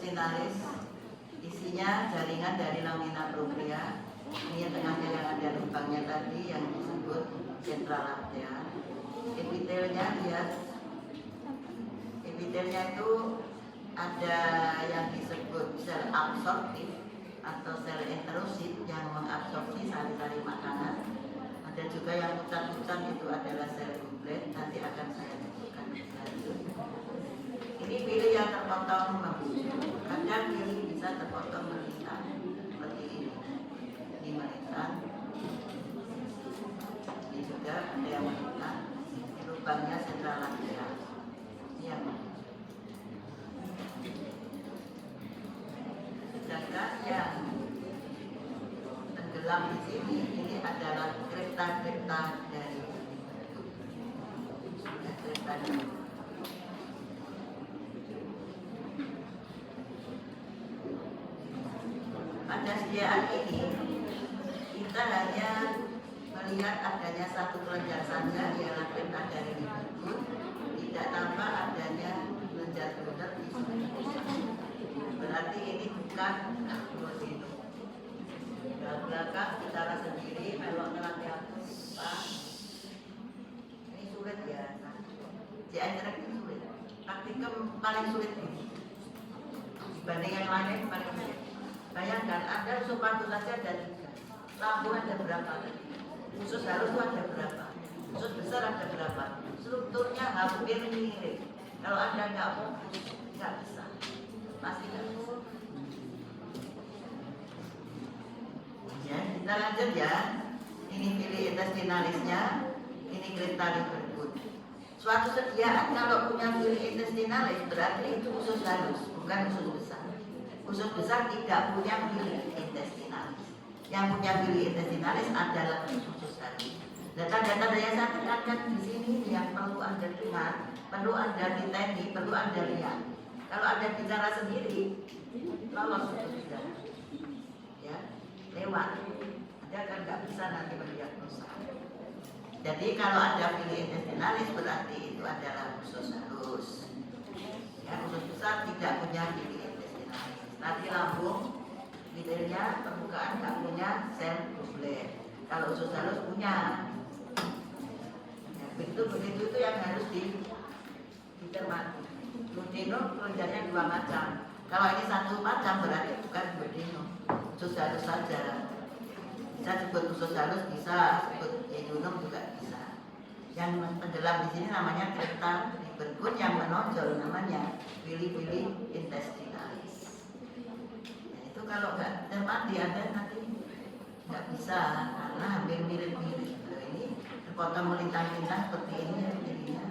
intestinalis, isinya jaringan dari lamina propria. Ini yang tengahnya yang ada lubangnya tadi yang disebut central arteria. Epitelnya lihat, epitelnya itu ada yang disebut sel absorptif atau sel enterosit yang mengabsorpsi sari-sari makanan. Ada juga yang pucat-pucat itu adalah sel goblet, nanti akan saya tunjukkan lanjut. Ini pili yang terpotong membusuk, kadang pili bisa terpotong melintang seperti ini. Ini melintang, ini juga ada yang melintang. Lubangnya sentral arteria. Ini yang sedangkan yang tenggelam di sini ini adalah kripta-kripta dari kripta dari. Pada sediaan ini kita hanya melihat adanya satu kelenjar saja, ialah kripta dari berikut, tidak tampak adanya kelenjar bundar di sini. Berarti ini bukan duodenum. Dari belakang bicara sendiri, melok ke atas. Ini sulit ya. JNR ini sulit. Praktikum paling sulit ini. Dibanding yang lain paling sulit. Bayangkan, Anda usus paru saja ada 3. Lambung ada berapa? Usus halus itu ada berapa? Usus besar ada berapa? Strukturnya hampir mirip. Kalau Anda nggak fokus, nggak bisa. Pasti nggak bisa. Ya, kita lanjut ya. Ini pili intestinalisnya, ini kripta berikut. Suatu sediaan kalau punya pili intestinalis berarti itu usus halus, bukan usus besar. Usus besar tidak punya pili intestinalis. Yang punya pili intestinalis adalah usus halus. Data-data daya sakit akan di sini yang perlu Anda dengar, perlu Anda diteni, perlu Anda lihat. Kalau Anda bicara sendiri, lolos untuk bicara, ya, lewat. Anda kan nggak bisa nanti mendiagnosa. Jadi kalau ada pili intestinalis berarti itu adalah usus halus. Ya, usus besar tidak punya pili intestinalis. Nanti lambung, bibirnya, permukaan nggak punya sel goblet. Kalau usus halus punya. Ya, begitu itu yang harus dicermati. Duodenum kelenjarnya 2 macam. Kalau ini 1 macam berarti bukan duodenum, usus halus saja. Bisa sebut usus halus, bisa sebut duodenum juga bisa. Yang tenggelam di sini namanya kripta berikut, yang menonjol namanya pili-pili intestinalis. Nah, itu kalau nggak cermati Anda nanti nggak bisa karena hampir mirip-mirip. Nah, ini terpotong melintang-lintang seperti ini ya jadinya.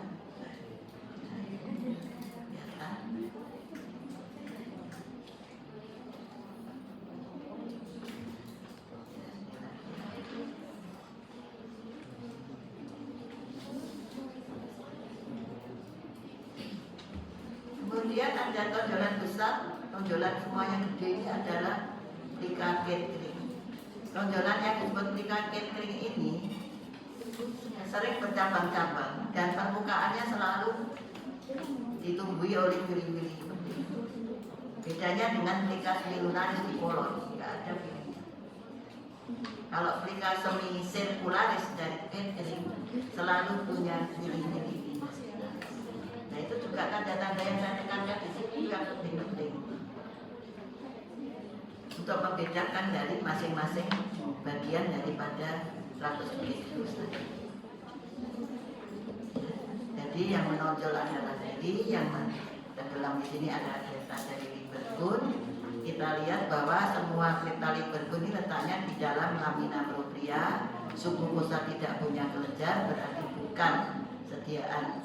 Kemudian ada tonjolan besar, tonjolan semuanya gede ini adalah plika Kettering. Tonjolan yang disebut plika Kettering ini sering bercabang-cabang dan permukaannya selalu ditumbuhi oleh wili-wili. Bedanya dengan plika semilunaris di kolon, tidak ada wili. Kalau plika semisirkularis dari Kettering selalu punya wili-wili. Nah, itu juga tanda-tanda yang saya tekankan di sini yang lebih penting untuk membedakan dari masing-masing bagian daripada ratus mililiter tadi. Jadi yang menonjol adalah dari yang tenggelam di sini adalah kripta dari Lieberkühn. Kita lihat bahwa semua kripta Lieberkühn ini letaknya di dalam lamina propria. Submukosa tidak punya kelenjar, berarti bukan sediaan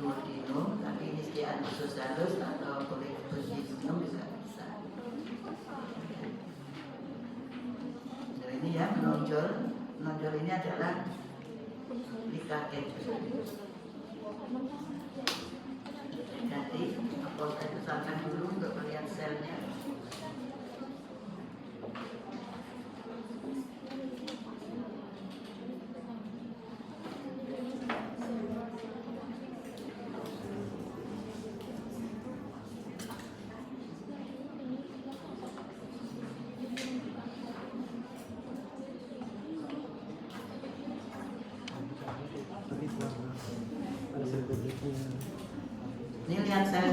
duodenum, tapi ini sediaan usus halus atau boleh duodenum juga bisa. Jadi ini ya menonjol ini adalah plika Kettering. Jadi apa saya besarkan dulu untuk melihat selnya.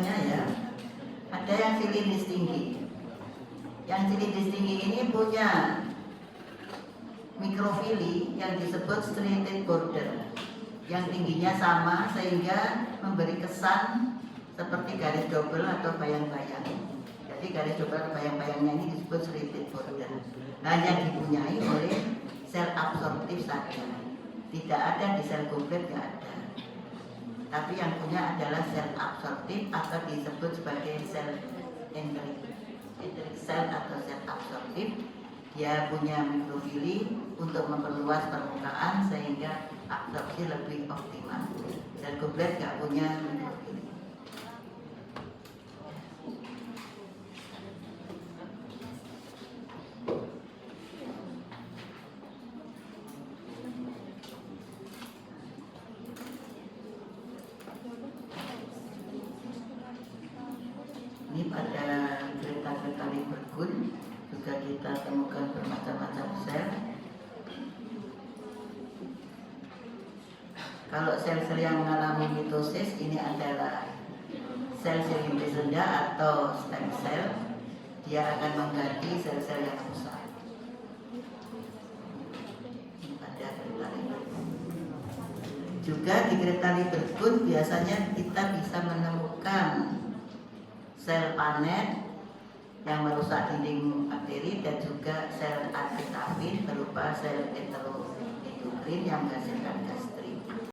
selnya ya. Ada yang silindris tinggi. Yang silindris tinggi ini punya mikrofili yang disebut striated border, yang tingginya sama sehingga memberi kesan seperti garis double atau bayang-bayang. Jadi garis double atau bayang-bayangnya ini disebut striated border. Hanya dipunyai oleh sel absorptif saja. Tidak ada di sel goblet, tidak ada. Tapi yang punya adalah sel absorptif atau disebut sebagai sel enterik sel atau sel absorptif. Dia punya mikrofili untuk memperluas permukaan sehingga absorpsi lebih optimal. Sel goblet tidak punya mikrofili. Ini pada kereta-kereta Lieberkühn juga kita temukan bermacam-macam sel. Kalau sel-sel yang mengalami mitosis ini adalah sel silindris rendah atau stem cell. Dia akan mengganti sel-sel yang rusak. Ini pada kereta Lieberkühn. Juga di kereta Lieberkühn biasanya kita bisa menemukan sel panet yang merusak dinding bakteri dan juga sel adipin berupa sel enteroendokrin yang menghasilkan